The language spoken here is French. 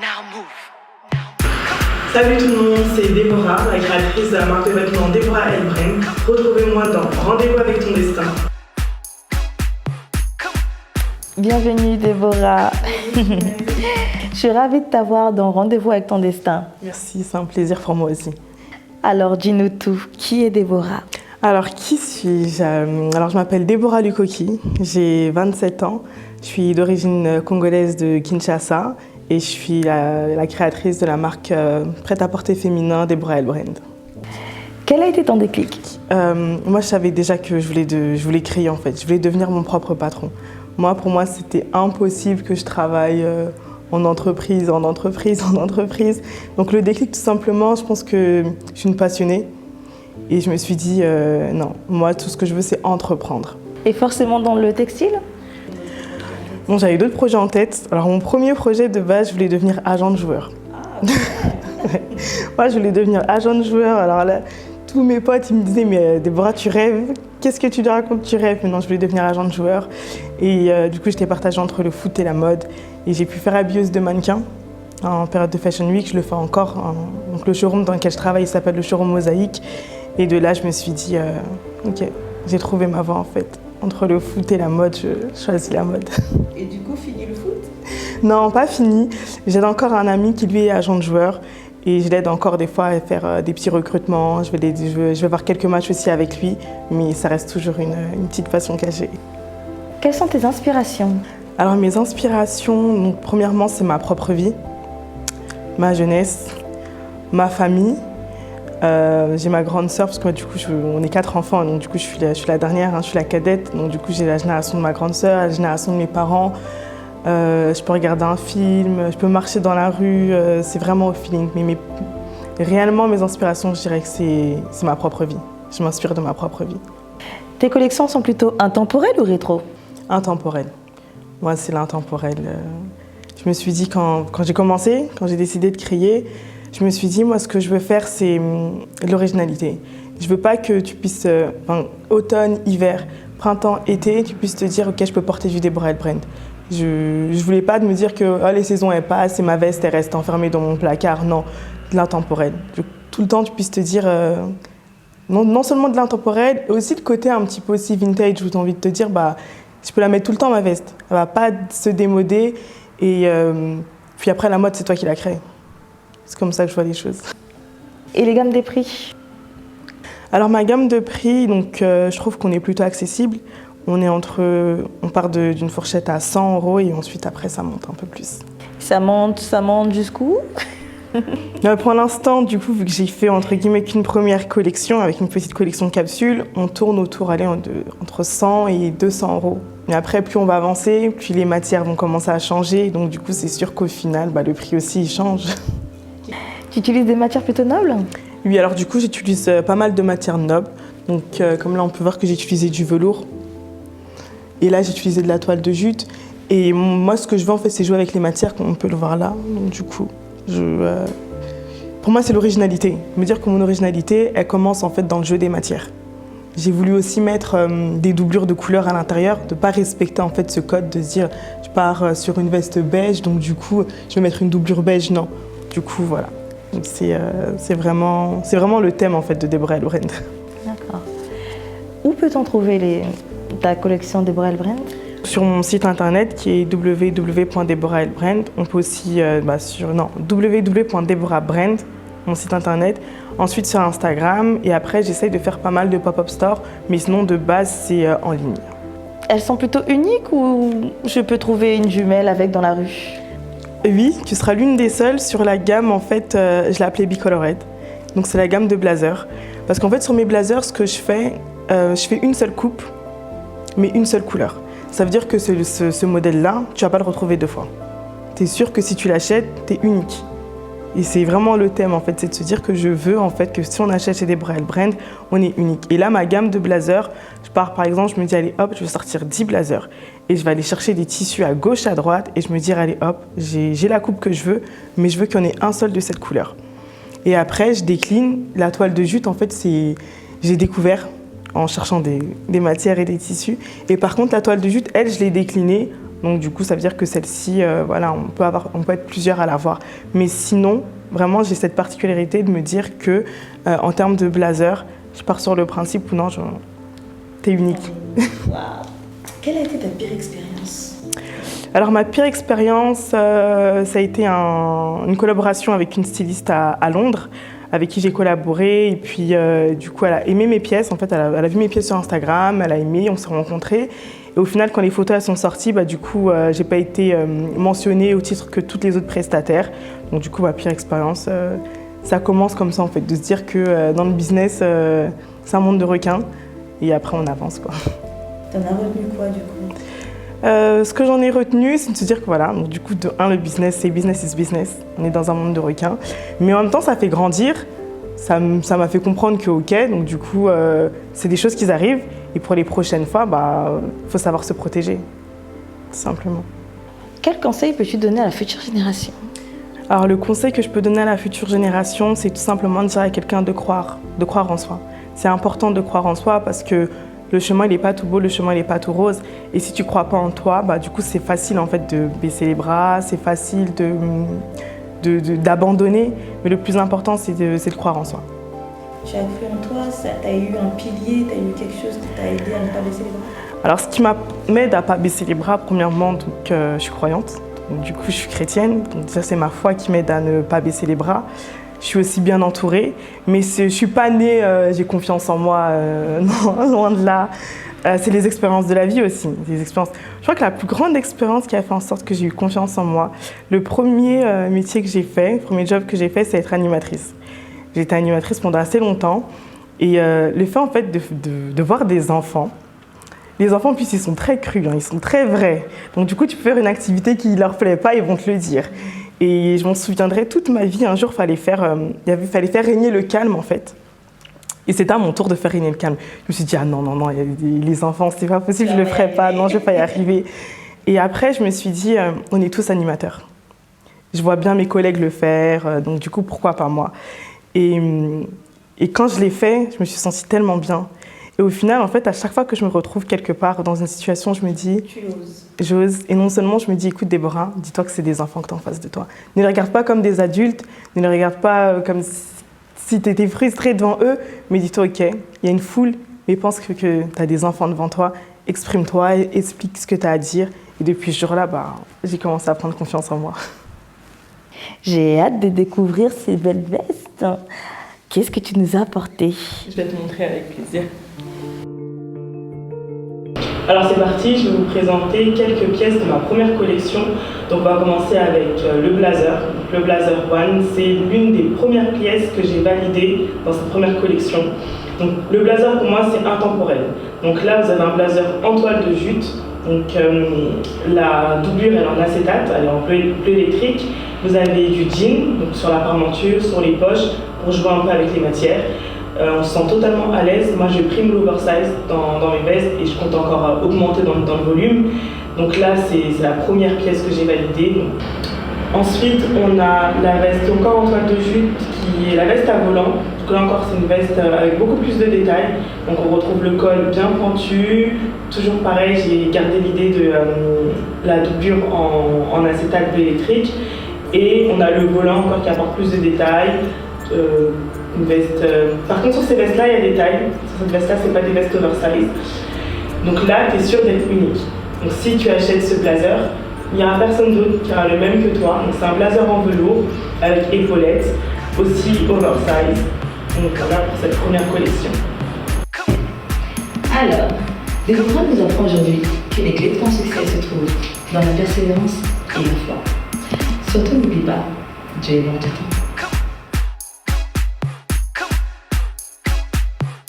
Now move. Salut tout le monde, c'est Déborah, la créatrice de la marque de vêtements Déborah & Brand. Retrouvez-moi dans Rendez-vous avec ton destin. Bienvenue Déborah. Je suis ravie de t'avoir dans Rendez-vous avec ton destin. Merci, c'est un plaisir pour moi aussi. Alors dis-nous tout, qui est Déborah? Alors qui suis-je? Je m'appelle Déborah Lukoki, j'ai 27 ans, je suis d'origine congolaise de Kinshasa et je suis la créatrice de la marque prêt-à-porter féminin Déborah & Brand. Quel a été ton déclic? Moi je savais déjà que je voulais créer en fait, je voulais devenir mon propre patron. Pour moi c'était impossible que je travaille en entreprise. Donc le déclic tout simplement, je pense que je suis une passionnée. Et je me suis dit, non, moi, tout ce que je veux, c'est entreprendre. Et forcément dans le textile? Bon, j'avais d'autres projets en tête. Alors, mon premier projet de base, je voulais devenir agent de joueur. Moi, je voulais devenir agent de joueur. Alors là, tous mes potes, ils me disaient, mais Déborah, tu rêves? Qu'est-ce que tu racontes? Tu rêves? Mais non, je voulais devenir agent de joueur. Et du coup, j'étais partagée entre le foot et la mode. Et j'ai pu faire habilleuse de mannequin. En période de Fashion Week, je le fais encore. Donc, le showroom dans lequel je travaille, il s'appelle le showroom Mosaïque. Et de là, je me suis dit, ok, j'ai trouvé ma voie en fait. Entre le foot et la mode, je choisis la mode. Et du coup, fini le foot? Non, pas fini. J'ai encore un ami qui lui est agent de joueur. Et je l'aide encore des fois à faire des petits recrutements. Je vais voir quelques matchs aussi avec lui. Mais ça reste toujours une petite passion cachée. Quelles sont tes inspirations? Alors mes inspirations, donc, premièrement, c'est ma propre vie, ma jeunesse, ma famille. J'ai ma grande sœur parce que du coup on est 4 enfants, donc du coup je suis la dernière, je suis la cadette, donc du coup j'ai la génération de ma grande sœur, la génération de mes parents. Je peux regarder un film, je peux marcher dans la rue, c'est vraiment au feeling. Mais réellement mes inspirations, je dirais que c'est ma propre vie. Je m'inspire de ma propre vie. Tes collections sont plutôt intemporelles ou rétro? Intemporelles. Moi c'est l'intemporel. Je me suis dit quand j'ai commencé, quand j'ai décidé de créer, je me suis dit, moi, ce que je veux faire, c'est l'originalité. Je veux pas que tu puisses, automne, hiver, printemps, été, tu puisses te dire, ok, je peux porter du Déborah & Brand. Je voulais pas me dire que les saisons, elles passent et ma veste, elle reste enfermée dans mon placard. Non, de l'intemporel. Tout le temps, tu puisses te dire, non seulement de l'intemporel, mais aussi le côté un petit peu aussi vintage, où tu as envie de te dire, je peux la mettre tout le temps, ma veste. Elle va pas se démoder. Et puis après, la mode, c'est toi qui la crée. C'est comme ça que je vois les choses. Et les gammes des prix? Alors ma gamme de prix, donc, je trouve qu'on est plutôt accessible. On part d'une fourchette à 100 € et ensuite après ça monte un peu plus. Ça monte jusqu'où? Pour l'instant, du coup, vu que j'ai fait entre guillemets qu'une première collection, avec une petite collection de capsules, on tourne autour entre 100 et 200 €. Mais après, plus on va avancer, plus les matières vont commencer à changer. Donc du coup, c'est sûr qu'au final, le prix aussi il change. Tu utilises des matières plutôt nobles? Oui, alors du coup, j'utilise pas mal de matières nobles. Donc, comme là, on peut voir que j'ai utilisé du velours. Et là, j'ai utilisé de la toile de jute. Et moi, ce que je veux, en fait, c'est jouer avec les matières, comme on peut le voir là. Donc, du coup, pour moi, c'est l'originalité. Me dire que mon originalité, elle commence, en fait, dans le jeu des matières. J'ai voulu aussi mettre des doublures de couleurs à l'intérieur, de ne pas respecter, en fait, ce code, de se dire, je pars sur une veste beige, donc du coup, je vais mettre une doublure beige. Non. Du coup, voilà. C'est vraiment le thème en fait de Déborah & Brand. D'accord. Où peut-on trouver ta collection Déborah & Brand? Sur mon site internet qui est www.deborah.brand. On peut aussi www.deborah.brand, mon site internet. Ensuite sur Instagram et après j'essaye de faire pas mal de pop-up stores, mais sinon de base c'est en ligne. Elles sont plutôt uniques ou je peux trouver une jumelle avec dans la rue? Oui, tu seras l'une des seules sur la gamme, en fait, je l'ai appelée Bicolored. Donc c'est la gamme de blazers. Parce qu'en fait, sur mes blazers, ce que je fais une seule coupe, mais une seule couleur. Ça veut dire que ce modèle-là, tu vas pas le retrouver 2 fois. Tu es sûr que si tu l'achètes, tu es unique. Et c'est vraiment le thème, en fait, c'est de se dire que je veux, en fait, que si on achète chez Déborah & Brand, on est unique. Et là, ma gamme de blazers, je pars, par exemple, je me dis, allez, hop, je vais sortir 10 blazers. Et je vais aller chercher des tissus à gauche, à droite, et je me dis, allez, hop, j'ai la coupe que je veux, mais je veux qu'il y en ait un seul de cette couleur. Et après, je décline. La toile de jute, en fait, j'ai découvert en cherchant des matières et des tissus. Et par contre, la toile de jute, elle, je l'ai déclinée Donc du coup, ça veut dire que celle-ci, voilà, on peut être plusieurs à l'avoir. Mais sinon, vraiment, j'ai cette particularité de me dire que, en termes de blazer, je pars sur le principe où non, t'es unique. Wow. Quelle a été ta pire expérience? Alors ma pire expérience, ça a été une collaboration avec une styliste à Londres, avec qui j'ai collaboré. Et puis du coup, elle a aimé mes pièces. En fait, elle a vu mes pièces sur Instagram, elle a aimé, on s'est rencontrés. Et au final, quand les photos elles sont sorties, du coup, j'ai pas été mentionnée au titre que toutes les autres prestataires. Donc du coup, ma pire expérience, ça commence comme ça en fait, de se dire que dans le business, c'est un monde de requins. Et après, on avance quoi. T'en as retenu quoi du coup? Ce que j'en ai retenu, c'est de se dire que voilà, donc, du coup, de un, le business, c'est business is business. On est dans un monde de requins. Mais en même temps, ça fait grandir. Ça m'a fait comprendre que ok, donc du coup, c'est des choses qui arrivent. Et pour les prochaines fois, faut savoir se protéger, tout simplement. Quel conseil peux-tu donner à la future génération? Alors le conseil que je peux donner à la future génération, c'est tout simplement de dire à quelqu'un de croire en soi. C'est important de croire en soi parce que le chemin, il n'est pas tout beau, le chemin, il n'est pas tout rose. Et si tu ne crois pas en toi, du coup, c'est facile en fait de baisser les bras, c'est facile d'abandonner. Mais le plus important, c'est de croire en soi. Tu as cru en toi, tu as eu un pilier, tu as eu quelque chose qui t'a aidé à ne pas baisser les bras? Alors, ce qui m'aide à ne pas baisser les bras, premièrement, donc, je suis croyante. Donc, du coup, je suis chrétienne. Donc, ça, c'est ma foi qui m'aide à ne pas baisser les bras. Je suis aussi bien entourée. Mais je ne suis pas née, j'ai confiance en moi, non, loin de là. C'est les expériences de la vie aussi. Je crois que la plus grande expérience qui a fait en sorte que j'ai eu confiance en moi, le premier métier que j'ai fait, le premier job que j'ai fait, c'est être animatrice. J'ai été animatrice pendant assez longtemps. Et le fait, en fait, de voir des enfants, les enfants, en plus, ils sont très crus, ils sont très vrais. Donc, du coup, tu peux faire une activité qui ne leur plaît pas, ils vont te le dire. Et je m'en souviendrai toute ma vie. Un jour, fallait faire régner le calme, en fait. Et c'était à mon tour de faire régner le calme. Je me suis dit, ah non, les enfants, c'est pas possible, je le ferai pas, non, je vais pas y arriver. Et après, je me suis dit, on est tous animateurs. Je vois bien mes collègues le faire, donc du coup, pourquoi pas moi? Et quand je l'ai fait, je me suis sentie tellement bien. Et au final, en fait, à chaque fois que je me retrouve quelque part dans une situation, je me dis... Tu oses. J'ose. Et non seulement je me dis, écoute Déborah, dis-toi que c'est des enfants que tu as en face de toi. Ne les regarde pas comme des adultes, ne les regarde pas comme si tu étais frustrée devant eux, mais dis-toi, ok, il y a une foule, mais pense que tu as des enfants devant toi, exprime-toi, explique ce que tu as à dire. Et depuis ce jour-là, j'ai commencé à prendre confiance en moi. J'ai hâte de découvrir ces belles vestes. Qu'est-ce que tu nous as apporté? Je vais te montrer avec plaisir. Alors c'est parti, je vais vous présenter quelques pièces de ma première collection. Donc on va commencer avec le blazer. Donc, le blazer One, c'est l'une des premières pièces que j'ai validées dans cette première collection. Donc le blazer pour moi c'est intemporel. Donc là vous avez un blazer en toile de jute. Donc la doublure elle est en acétate, elle est en bleu électrique. Vous avez du jean, donc sur la parmenture, sur les poches, pour jouer un peu avec les matières. On se sent totalement à l'aise. Moi, je prime l'oversize dans mes vestes et je compte encore augmenter dans le volume. Donc là, c'est la première pièce que j'ai validée. Ensuite, on a la veste encore en toile de jute qui est la veste à volant. Donc là encore, c'est une veste avec beaucoup plus de détails. Donc on retrouve le col bien pointu. Toujours pareil, j'ai gardé l'idée de la doublure en acétate bleu électrique. Et on a le volant encore qui apporte plus de détails. Une veste, par contre sur ces vestes là il y a des tailles, sur cette veste là c'est pas des vestes oversize, donc là tu es sûr d'être unique. Donc si tu achètes ce blazer, il n'y aura personne d'autre qui aura le même que toi. Donc c'est un blazer en velours avec épaulettes, aussi oversize. Donc voilà pour cette première collection. Alors, Déborah nous apprend aujourd'hui que les clés de ton succès se trouvent dans la persévérance et la foi. Surtout n'oublie pas, Dieu est bon de temps.